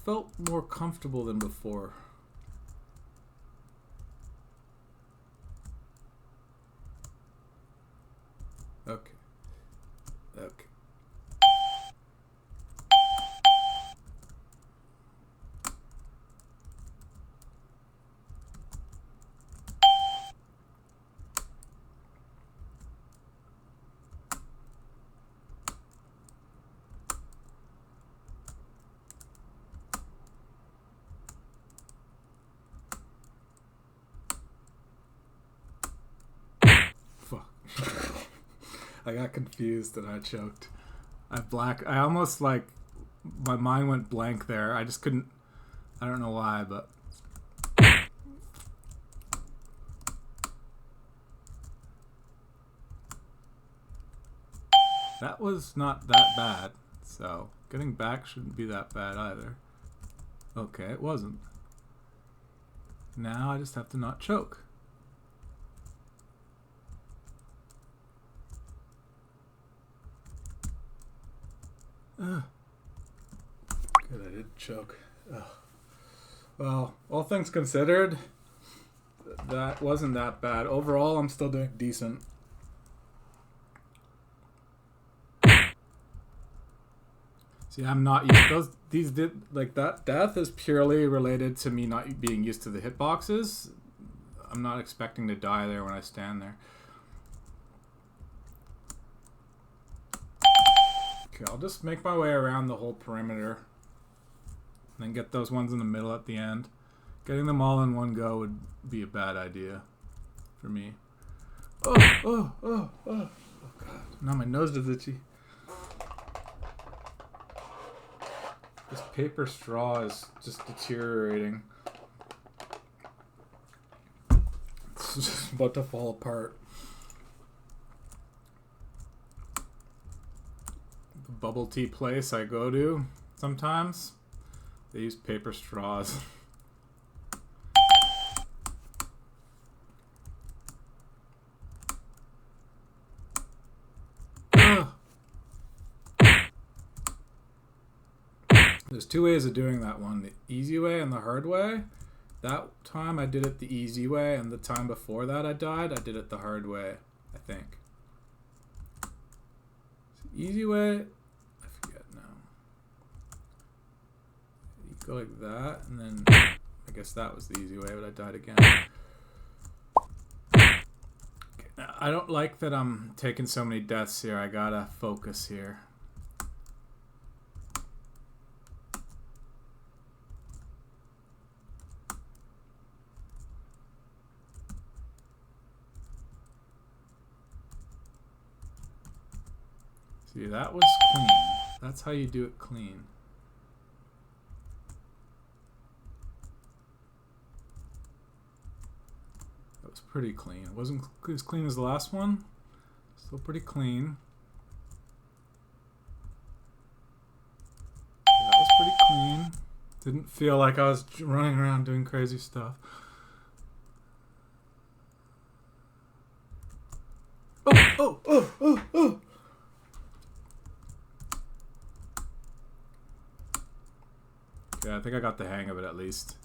felt more comfortable than before. Okay. Okay. I got confused and I choked. I almost like, my mind went blank there. I just couldn't, I don't know why, but. That was not that bad, so getting back shouldn't be that bad either. Okay, it wasn't. Now I just have to not choke. Good, I didn't choke. Ugh. Well, all things considered, that wasn't that bad. Overall, I'm still doing decent. See, I'm not used. That death is purely related to me not being used to the hitboxes. I'm not expecting to die there when I stand there. Okay, I'll just make my way around the whole perimeter. And then get those ones in the middle at the end. Getting them all in one go would be a bad idea for me. Oh God. Now my nose is itchy. This paper straw is just deteriorating. It's just about to fall apart. The bubble tea place I go to sometimes, they use paper straws. There's two ways of doing that one, the easy way and the hard way. That time I did it the easy way, and the time before that I died, I did it the hard way, I think. Easy way, I forget now. You go like that, and then I guess that was the easy way, but I died again. Okay, now, I don't like that I'm taking so many deaths here. I gotta focus here. See, that was clean. That's how you do it clean. That was pretty clean. It wasn't as clean as the last one. Still pretty clean. That was pretty clean. Didn't feel like I was running around doing crazy stuff. Oh! Yeah, I think I got the hang of it at least.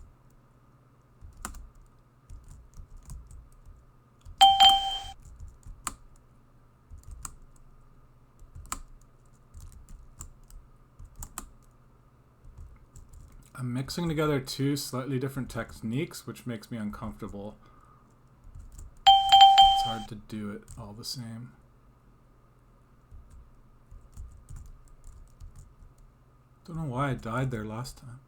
I'm mixing together two slightly different techniques, which makes me uncomfortable. It's hard to do it all the same. Don't know why I died there last time.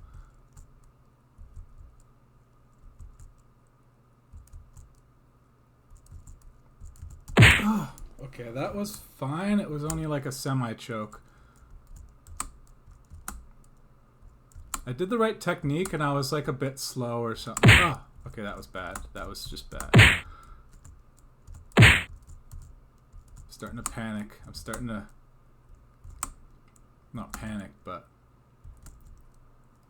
Oh, okay, that was fine. It was only like a semi-choke. I did the right technique and I was like a bit slow or something. Oh, okay, that was bad. That was just bad. I'm starting to panic. I'm starting to... not panic, but...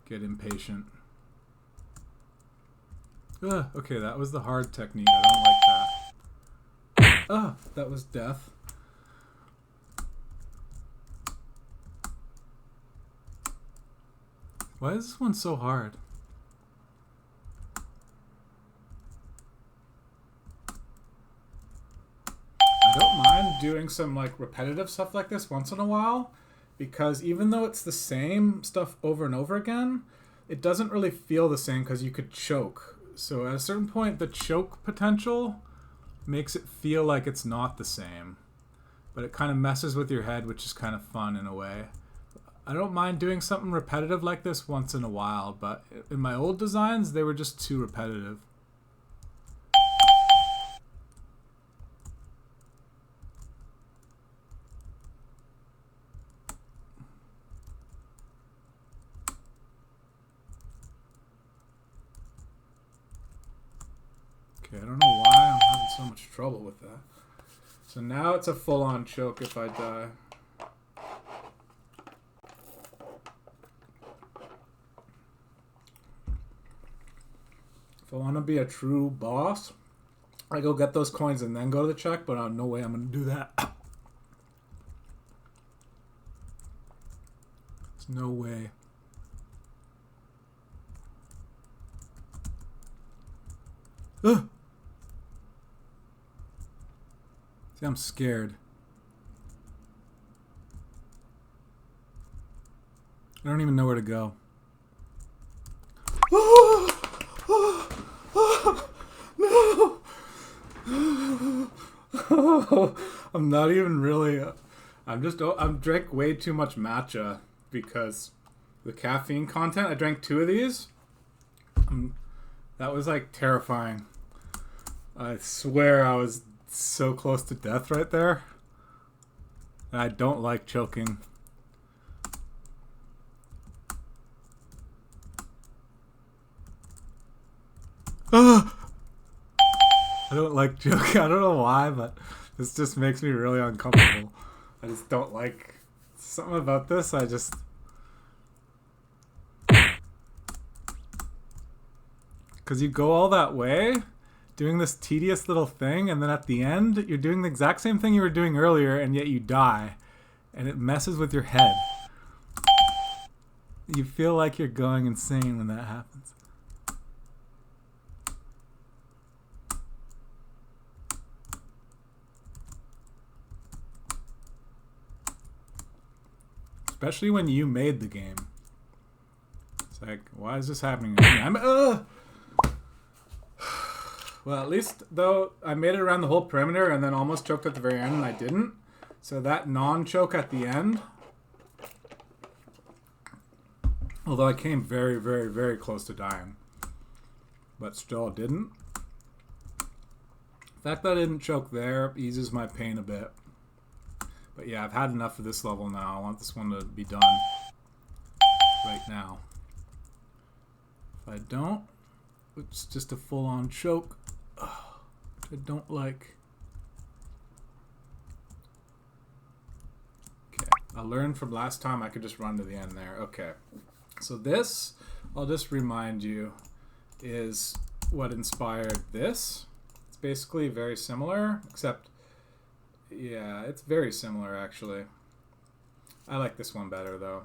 get impatient. Okay, that was the hard technique. I don't like that. That was death. Why is this one so hard? I don't mind doing some like repetitive stuff like this once in a while, because even though it's the same stuff over and over again, it doesn't really feel the same because you could choke. So at a certain point, the choke potential makes it feel like it's not the same. But it kind of messes with your head, which is kind of fun in a way. I don't mind doing something repetitive like this once in a while, but in my old designs, they were just too repetitive. Okay, I don't know why I'm having so much trouble with that. So now it's a full-on choke if I die. If I want to be a true boss, I go get those coins and then go to the check, but no way I'm going to do that. There's no way. Ugh! See, I'm scared. I don't even know where to go. No! I'm not even really... I'm drank way too much matcha because the caffeine content. I drank 2 of these. That was like terrifying. I swear I was so close to death right there. And I don't like choking. I don't like choking. I don't know why, but this just makes me really uncomfortable. I just don't like something about this. I just... because you go all that way doing this tedious little thing, and then at the end you're doing the exact same thing you were doing earlier, and yet you die, and it messes with your head. You feel like you're going insane when that happens. Especially when you made the game. It's like, why is this happening to me? Well, at least, though, I made it around the whole perimeter and then almost choked at the very end, and I didn't. So that non-choke at the end, although I came very, very, very close to dying, but still didn't. The fact that I didn't choke there eases my pain a bit. But yeah, I've had enough of this level now. I want this one to be done right now. If I don't, it's just a full-on choke, which I don't like. Okay, I learned from last time I could just run to the end there. Okay, so this, I'll just remind you, is what inspired this. It's basically very similar, except, yeah, it's very similar actually. I like this one better though.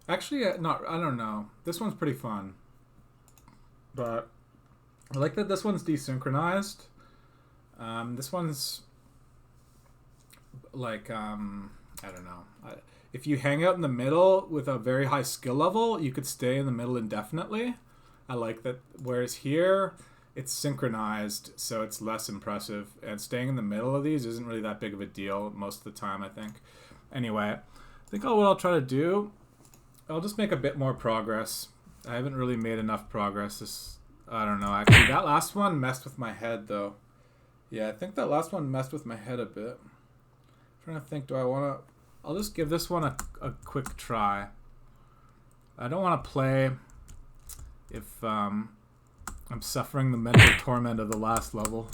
Actually, I don't know. This one's pretty fun. But I like that this one's desynchronized. This one's like, I I don't know. If you hang out in the middle with a very high skill level, you could stay in the middle indefinitely. I like that. Whereas here, it's synchronized, so it's less impressive. And staying in the middle of these isn't really that big of a deal most of the time, I think. Anyway, I think what I'll try to do, I'll just make a bit more progress. I haven't really made enough progress. I don't know. Actually, that last one messed with my head, though. Yeah, I think that last one messed with my head a bit. I'm trying to think, do I want to... I'll just give this one a quick try. I don't want to play if I'm suffering the mental torment of the last level.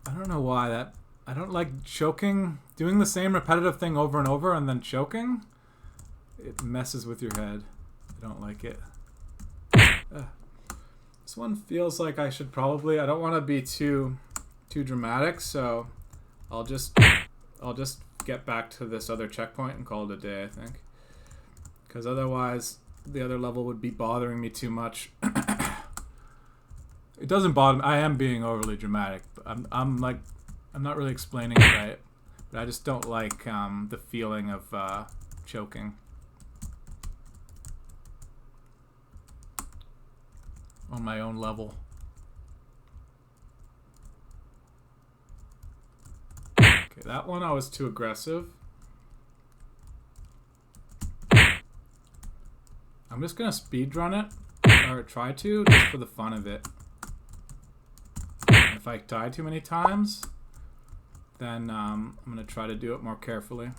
I don't know why that... I don't like choking. Doing the same repetitive thing over and over and then choking. It messes with your head. I don't like it. This one feels like I should probably... I don't want to be too dramatic, so I'll just get back to this other checkpoint and call it a day, I think. Because otherwise, the other level would be bothering me too much. It doesn't bother me. I am being overly dramatic. I'm not really explaining it right. But I just don't like the feeling of choking. On my own level. Okay, that one I was too aggressive. I'm just gonna speedrun it, or try to, just for the fun of it. If I die too many times, then I'm gonna try to do it more carefully.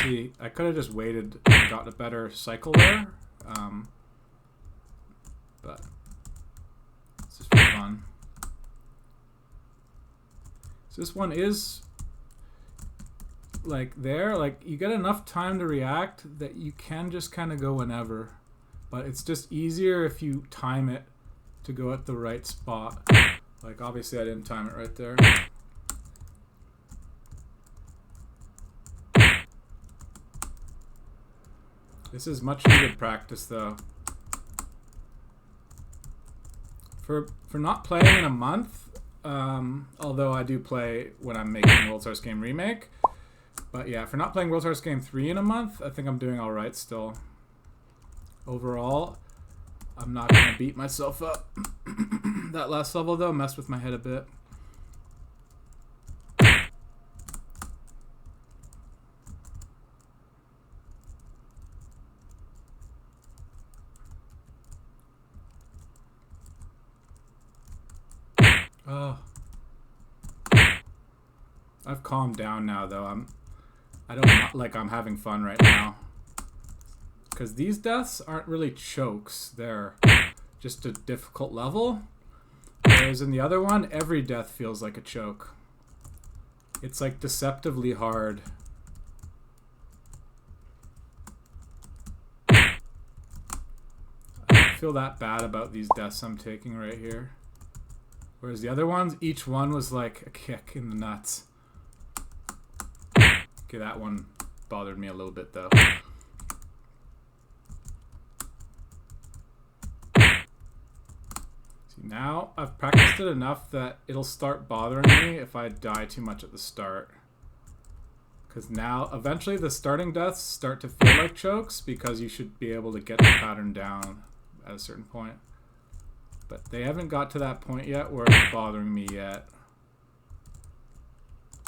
See, I could have just waited and got a better cycle there. But it's just for fun. So this one is like there, like you get enough time to react that you can just kind of go whenever, but it's just easier if you time it to go at the right spot. Like obviously I didn't time it right there. This is much needed practice though. For not playing in a month, although I do play when I'm making World's Hardest Game Remake, but yeah, for not playing World's Hardest Game 3 in a month, I think I'm doing alright still. Overall, I'm not going to beat myself up. That last level though messed with my head a bit. Oh. I've calmed down now though. I don't like I'm having fun right now. Because these deaths aren't really chokes. They're just a difficult level. Whereas in the other one, every death feels like a choke. It's like deceptively hard. I don't feel that bad about these deaths I'm taking right here. Whereas the other ones, each one was like a kick in the nuts. Okay, that one bothered me a little bit though. See, now I've practiced it enough that it'll start bothering me if I die too much at the start. Because now, eventually the starting deaths start to feel like chokes because you should be able to get the pattern down at a certain point. But they haven't got to that point yet where it's bothering me yet.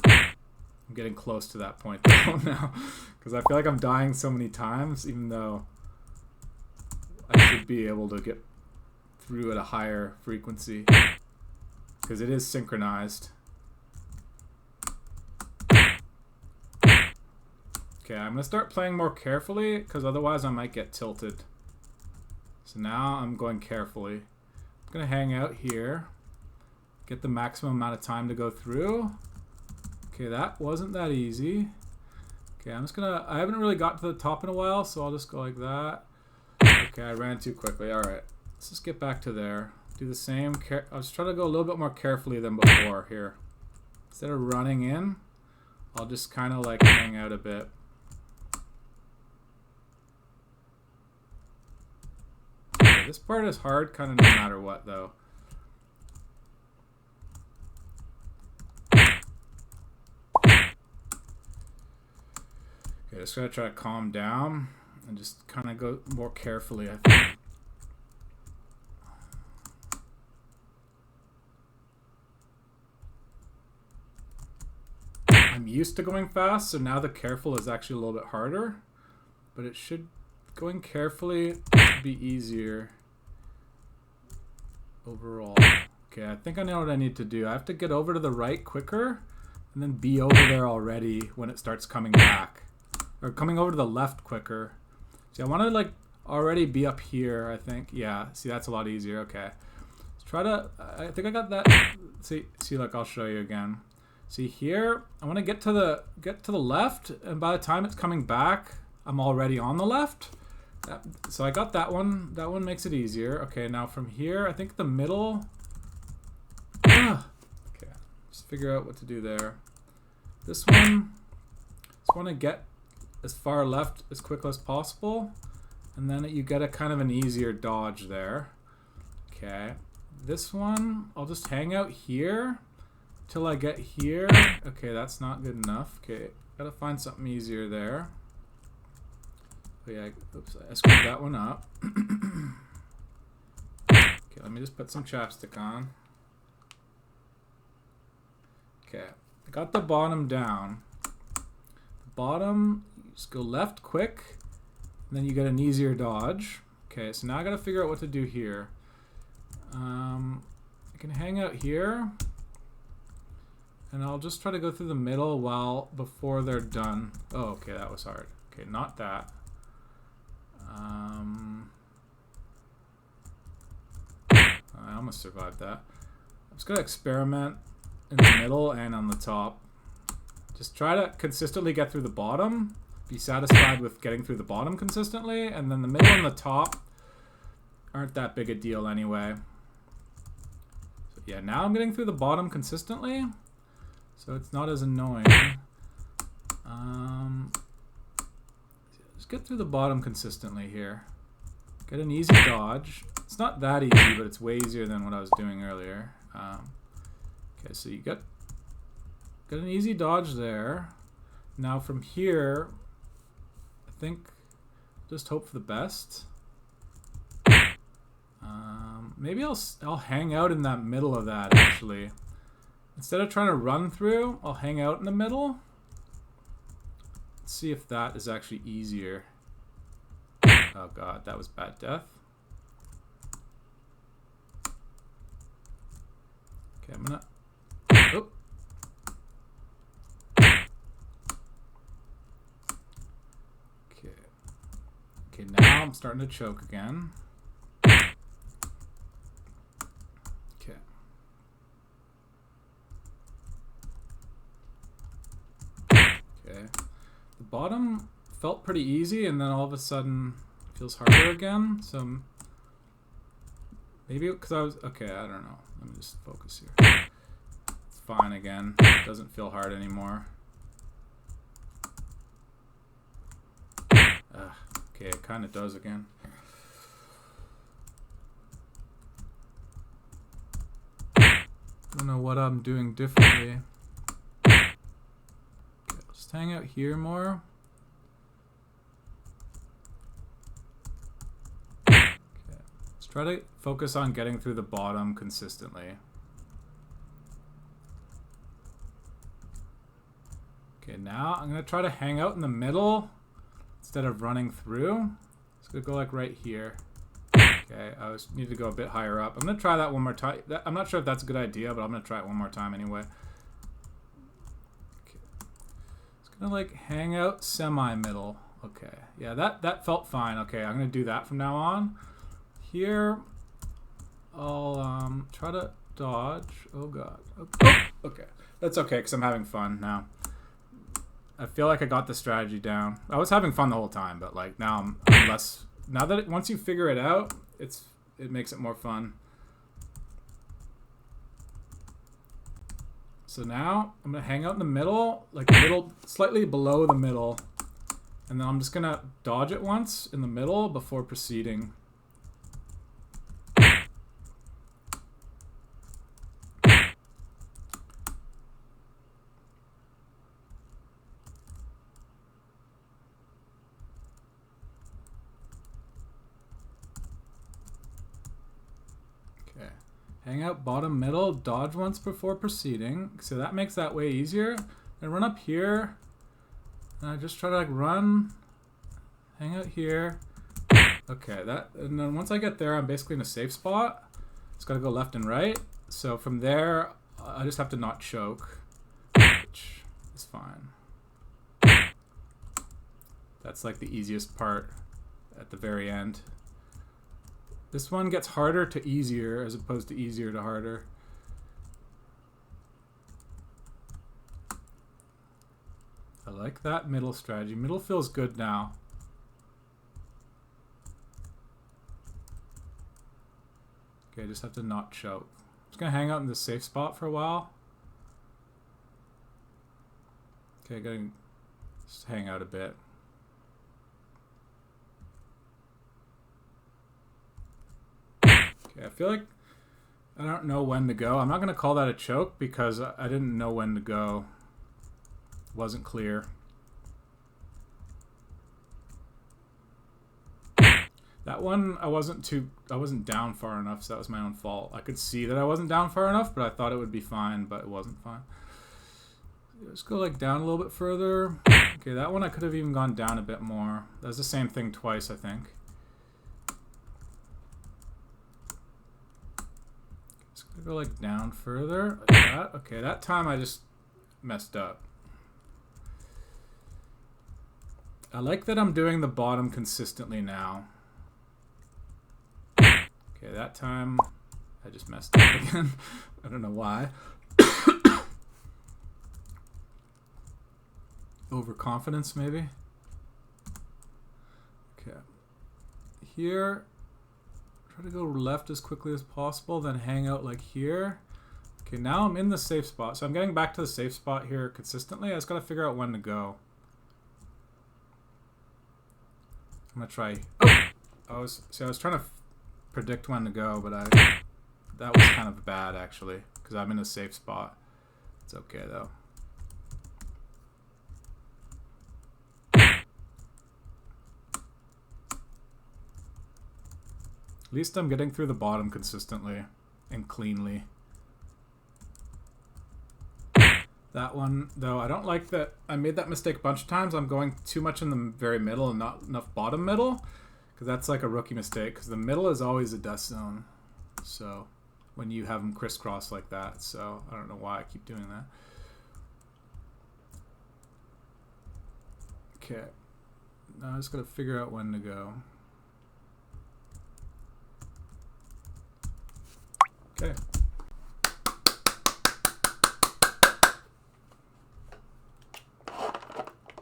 I'm getting close to that point though now. Because I feel like I'm dying so many times, even though I should be able to get through at a higher frequency. Because it is synchronized. Okay, I'm going to start playing more carefully, because otherwise I might get tilted. So now I'm going carefully. I'm going to hang out here. Get the maximum amount of time to go through. Okay, that wasn't that easy. Okay, I'm just going to... I haven't really got to the top in a while, so I'll just go like that. Okay, I ran too quickly. Alright, let's just get back to there. Do the same... I'll just try to go a little bit more carefully than before here. Instead of running in, I'll just kind of like hang out a bit. This part is hard kind of no matter what though. Okay, just gotta try to calm down and just kind of go more carefully, I think. I'm used to going fast, so now the careful is actually a little bit harder, but it should, going carefully be easier overall. Okay, I think I know what I need to do. I have to get over to the right quicker and then be over there already when it starts coming back. Or coming over to the left quicker. See, I want to like already be up here, I think. Yeah, see, that's a lot easier. Okay. Let's try to, I think I got that. See, like I'll show you again. See here, I want to get to the left, and by the time it's coming back, I'm already on the left. So I got that one. That one makes it easier. Okay, now from here, I think the middle. Okay, just figure out what to do there. This one, just want to get as far left as quickly as possible, and then you get a kind of an easier dodge there. Okay, this one, I'll just hang out here till I get here. Okay, that's not good enough. Okay, gotta find something easier there. Oh yeah, oops, I screwed that one up. Okay, let me just put some chapstick on. Okay, I got the bottom down. The bottom, you just go left quick, and then you get an easier dodge. Okay, so now I gotta figure out what to do here. I can hang out here, and I'll just try to go through the middle before they're done. Oh, okay, that was hard. Okay, not that. I almost survived that. I'm just gonna experiment in the middle and on the top. Just try to consistently get through the bottom. Be satisfied with getting through the bottom consistently, and then the middle and the top aren't that big a deal anyway. So yeah, now I'm getting through the bottom consistently, so it's not as annoying. Just get through the bottom consistently here. Get an easy dodge. It's not that easy, but it's way easier than what I was doing earlier. Okay, so you get an easy dodge there. Now from here, I think just hope for the best. Maybe I'll hang out in that middle of that actually. Instead of trying to run through, I'll hang out in the middle. Let's see if that is actually easier. Oh god, that was bad death. Okay, I'm gonna... Oh. Okay, now I'm starting to choke again. Okay. Okay. The bottom felt pretty easy, and then all of a sudden it feels harder again. So maybe because I was... Okay, I don't know. Let me just focus here. It's fine again. It doesn't feel hard anymore. Okay, it kind of does again. I don't know what I'm doing differently. Okay, I'll just hang out here more. Okay, let's try to focus on getting through the bottom consistently. Okay, now I'm going to try to hang out in the middle instead of running through. It's going to go like right here. Okay, I need to go a bit higher up. I'm going to try that one more time. I'm not sure if that's a good idea, but I'm going to try it one more time anyway. Okay. It's going to like hang out semi-middle. Okay, yeah, that felt fine. Okay, I'm going to do that from now on. Here, I'll try to dodge. Oh god. Okay, that's okay because I'm having fun now. I feel like I got the strategy down. I was having fun the whole time, but like now I'm less. Now that once you figure it out, it makes it more fun. So now I'm gonna hang out in the middle, like slightly below the middle, and then I'm just gonna dodge it once in the middle before proceeding. Hang out bottom middle, dodge once before proceeding. So that makes that way easier. And run up here. And I just try to like run, hang out here. Okay, and then once I get there, I'm basically in a safe spot. Just gotta go left and right. So from there, I just have to not choke, which is fine. That's like the easiest part at the very end. This one gets harder to easier as opposed to easier to harder. I like that middle strategy. Middle feels good now. Okay, I just have to not choke. I'm just gonna hang out in this safe spot for a while. Okay, gotta just hang out a bit. Okay, I feel like I don't know when to go. I'm not gonna call that a choke because I didn't know when to go. Wasn't clear. That one I wasn't down far enough, so that was my own fault. I could see that I wasn't down far enough, but I thought it would be fine, but it wasn't fine. Let's go like down a little bit further. Okay, that one I could have even gone down a bit more. That's the same thing twice, I think. Let's go like down further. Like that. Okay, that time I just messed up. I like that I'm doing the bottom consistently now. Okay, that time I just messed up again. I don't know why. Overconfidence, maybe? Okay. Here, try to go left as quickly as possible, then hang out like here. Okay, now I'm in the safe spot. So I'm getting back to the safe spot here consistently. I just gotta figure out when to go. I'm gonna try. Oh! I was trying to predict when to go, but that was kind of bad actually, because I'm in a safe spot. It's okay though. At least I'm getting through the bottom consistently and cleanly. That one, though, I don't like that. I made that mistake a bunch of times. I'm going too much in the very middle and not enough bottom middle, because that's like a rookie mistake, because the middle is always a dust zone. So when you have them crisscross like that, so I don't know why I keep doing that. Okay, now I just gotta figure out when to go. Okay.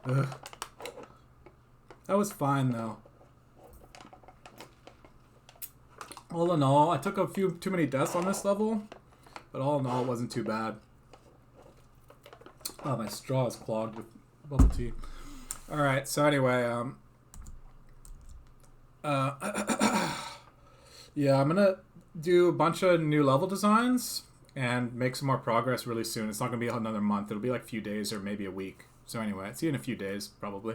Ugh. That was fine though. All in all, I took a few too many deaths on this level, but all in all, it wasn't too bad. Oh, my straw is clogged with bubble tea. All right, so anyway, yeah, I'm gonna do a bunch of new level designs and make some more progress really soon. It's not gonna be another month. It'll be like a few days or maybe a week. So anyway, see you in a few days, probably.